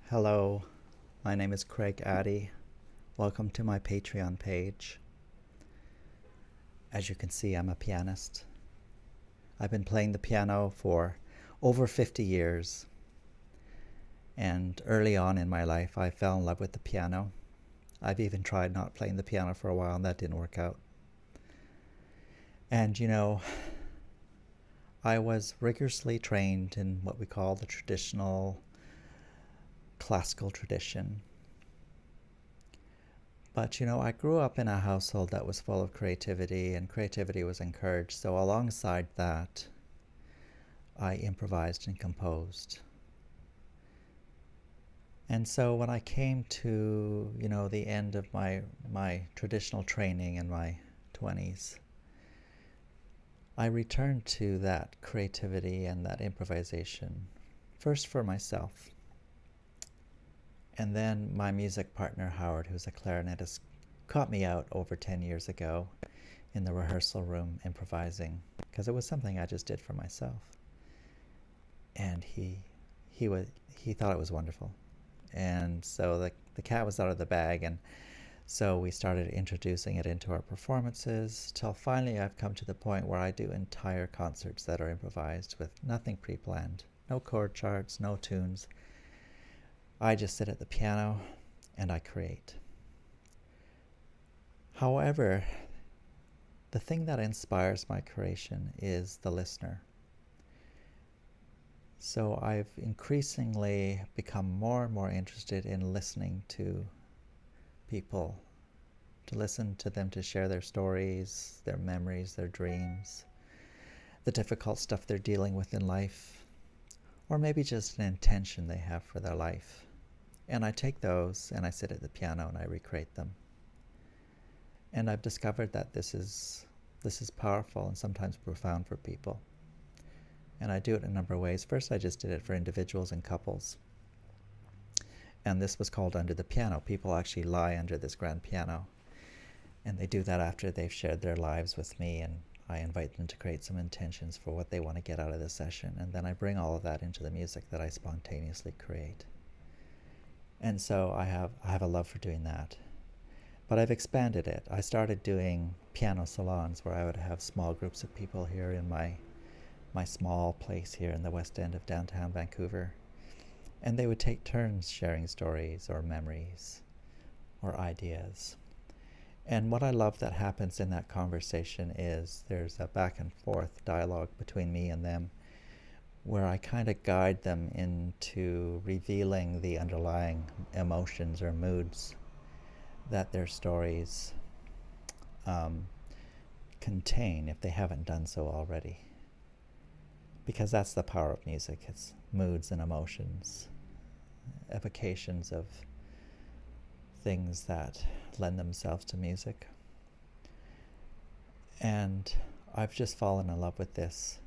Hello, my name is Craig Addy. Welcome to my Patreon page. As you can see, I'm a pianist. I've been playing the piano for over 50 years. And early on in my life, I fell in love with the piano. I've even tried not playing the piano for a while, and that didn't work out. And I was rigorously trained in what we call the traditional classical tradition. But I grew up in a household that was full of creativity, and creativity was encouraged. So alongside that, I improvised and composed. And so when I came to, the end of my traditional training in my 20s, I returned to that creativity and that improvisation, first for myself. And then my music partner, Howard, who's a clarinetist, caught me out over 10 years ago in the rehearsal room improvising, because it was something I just did for myself. And he thought it was wonderful. And so the cat was out of the bag, and so we started introducing it into our performances, till finally I've come to the point where I do entire concerts that are improvised with nothing pre-planned, no chord charts, no tunes. I just sit at the piano and I create. However, the thing that inspires my creation is the listener. So I've increasingly become more and more interested in listening to people, to listen to them, to share their stories, their memories, their dreams, the difficult stuff they're dealing with in life, or maybe just an intention they have for their life. And I take those and I sit at the piano and I recreate them. And I've discovered that this is powerful and sometimes profound for people. And I do it in a number of ways. First, I just did it for individuals and couples. And this was called Under the Piano. People actually lie under this grand piano. And they do that after they've shared their lives with me, and I invite them to create some intentions for what they want to get out of the session. And then I bring all of that into the music that I spontaneously create. And so I have a love for doing that. But I've expanded it. I started doing piano salons where I would have small groups of people here in my small place here in the West End of downtown Vancouver. And they would take turns sharing stories or memories or ideas. And what I love that happens in that conversation is there's a back and forth dialogue between me and them, where I kind of guide them into revealing the underlying emotions or moods that their stories contain, if they haven't done so already. Because that's the power of music. It's moods and emotions, evocations of things that lend themselves to music. And I've just fallen in love with this.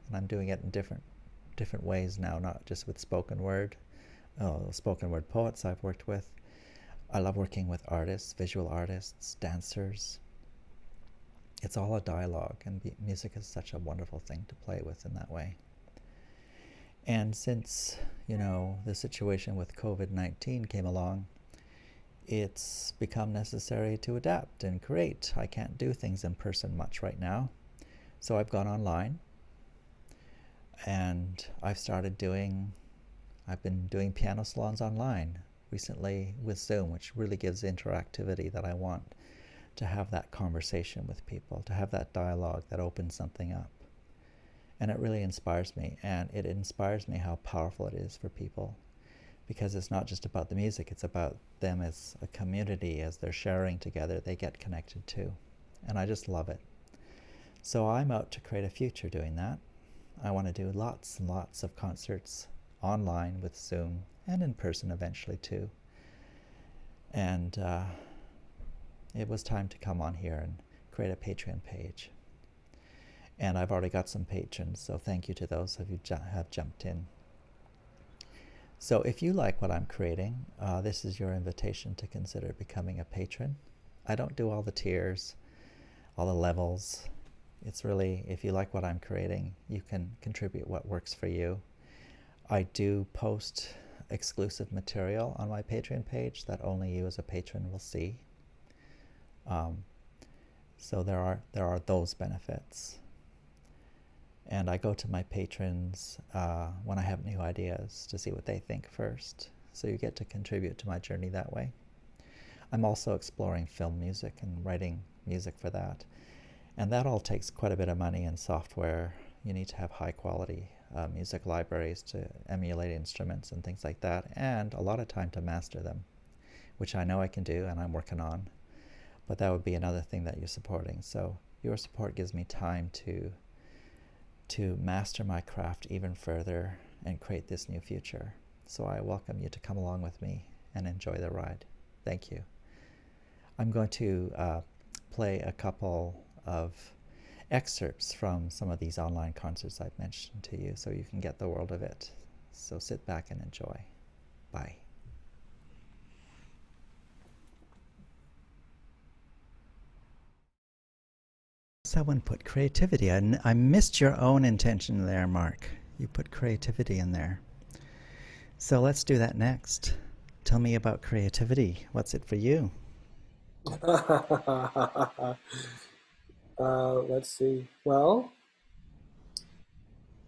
And I'm doing it in different ways now, not just with spoken word. Spoken word poets I've worked with. I love working with artists, visual artists, dancers. It's all a dialogue, and music is such a wonderful thing to play with in that way. And since, the situation with COVID-19 came along, it's become necessary to adapt and create. I can't do things in person much right now, so I've gone online, and I've been doing piano salons online recently with Zoom, which really gives interactivity that I want, to have that conversation with people, to have that dialogue that opens something up. And it really inspires me, and it inspires me how powerful it is for people, because it's not just about the music, it's about them as a community. As they're sharing together, they get connected too. And I just love it. So I'm out to create a future doing that. I want to do lots and lots of concerts online with Zoom, and in person eventually too. And it was time to come on here and create a Patreon page. And I've already got some patrons, so thank you to those of you who have jumped in. So if you like what I'm creating, this is your invitation to consider becoming a patron. I don't do all the tiers, all the levels. It's really, if you like what I'm creating, you can contribute what works for you. I do post exclusive material on my Patreon page that only you as a patron will see. So there are those benefits. And I go to my patrons when I have new ideas to see what they think first. So you get to contribute to my journey that way. I'm also exploring film music and writing music for that. And that all takes quite a bit of money and software. You need to have high quality music libraries to emulate instruments and things like that, and a lot of time to master them, which I know I can do and I'm working on. But that would be another thing that you're supporting. So your support gives me time to master my craft even further and create this new future. So I welcome you to come along with me and enjoy the ride. Thank you. I'm going to play a couple of excerpts from some of these online concerts I've mentioned to you so you can get the world of it. So sit back and enjoy. Bye. Someone put creativity. I missed your own intention there, Mark. You put creativity in there. So let's do that next. Tell me about creativity. What's it for you? Let's see. Well,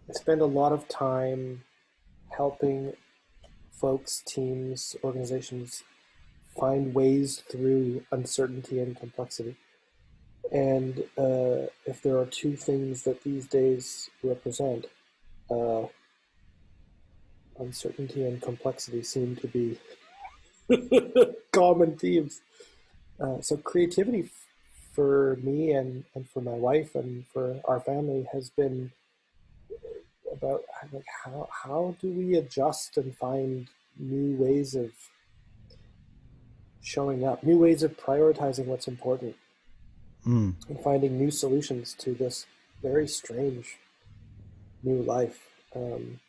I spend a lot of time helping folks, teams, organizations find ways through uncertainty and complexity. And if there are two things that these days represent, uh, uncertainty and complexity seem to be common themes. So creativity for me and for my wife and for our family has been about like how do we adjust and find new ways of showing up, new ways of prioritizing what's important, and finding new solutions to this very strange new life. And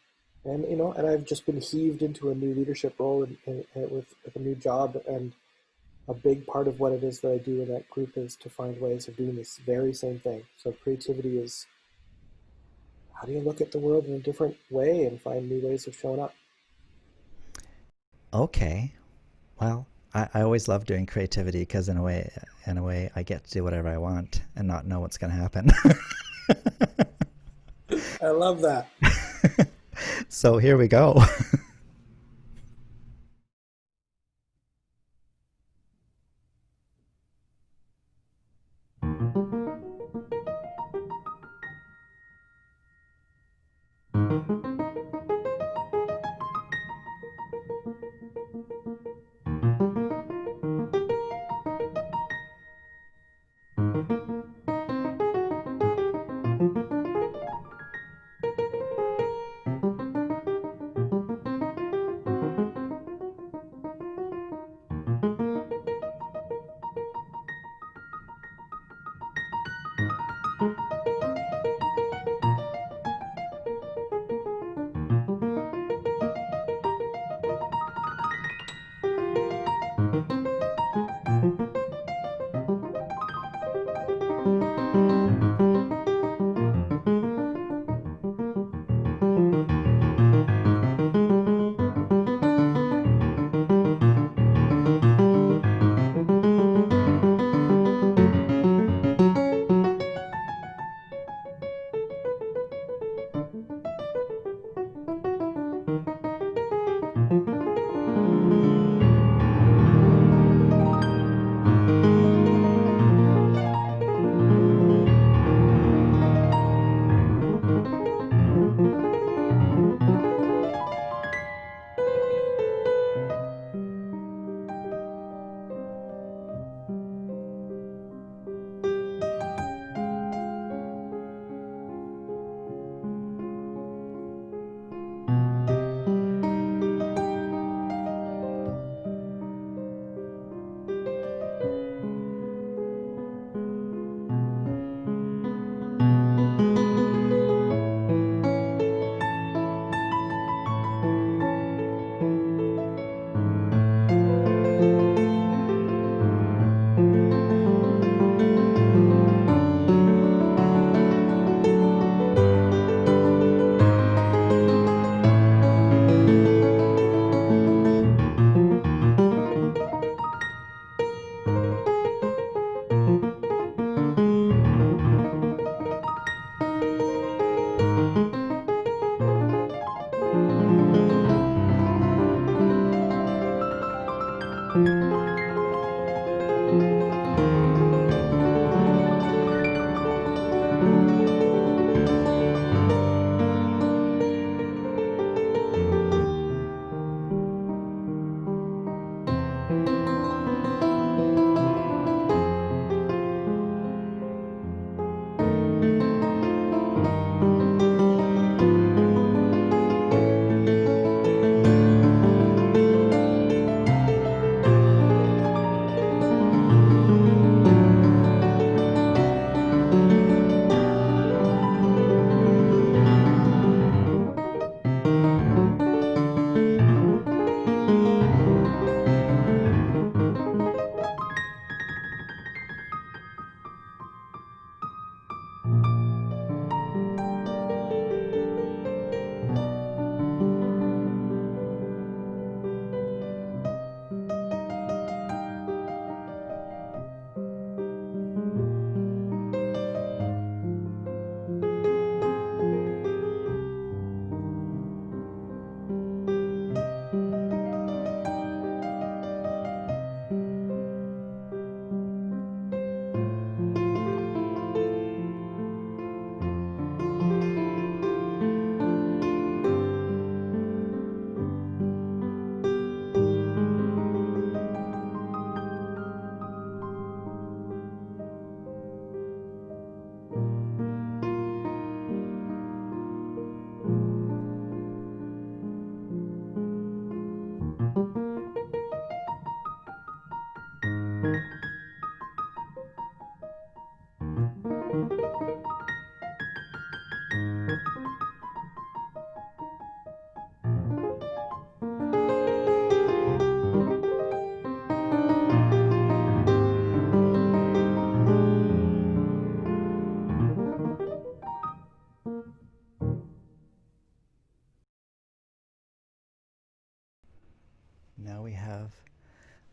and I've just been heaved into a new leadership role with a new job, and a big part of what it is that I do in that group is to find ways of doing this very same thing. So creativity is, how do you look at the world in a different way and find new ways of showing up? Okay. Well, I always love doing creativity because in a way I get to do whatever I want and not know what's going to happen. I love that. So here we go.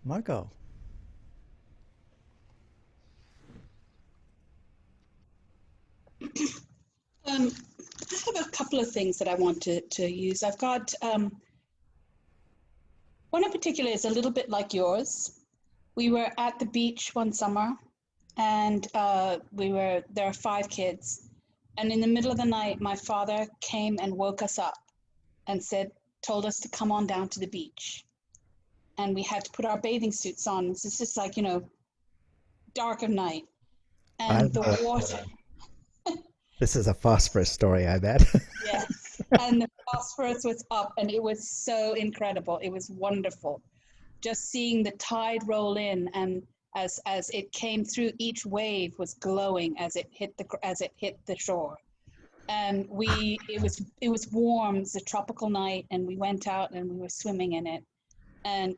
Margot. Um, I have a couple of things that I want to use. I've got one in particular is a little bit like yours. We were at the beach one summer, and there are 5 kids. And in the middle of the night, my father came and woke us up and told us to come on down to the beach. And we had to put our bathing suits on. It's just like, dark of night. I And the water, This is a phosphorus story, I bet. yes. And the phosphorus was up, and it was so incredible. It was wonderful. Just seeing the tide roll in, and as it came through, each wave was glowing as it hit the shore. And it was warm. It was a tropical night, and we went out and we were swimming in it. And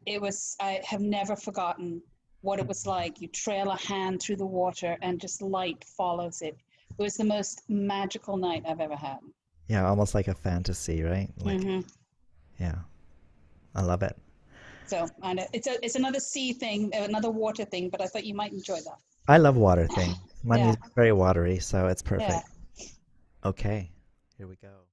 I have never forgotten what it was like. You trail a hand through the water and just light follows it. It was the most magical night I've ever had. Yeah, almost like a fantasy, right? Like, yeah, I love it. So, and it's another sea thing, another water thing, but I thought you might enjoy that. I love water things. My Yeah. music's very watery, so it's Yeah. perfect. Okay, here we go.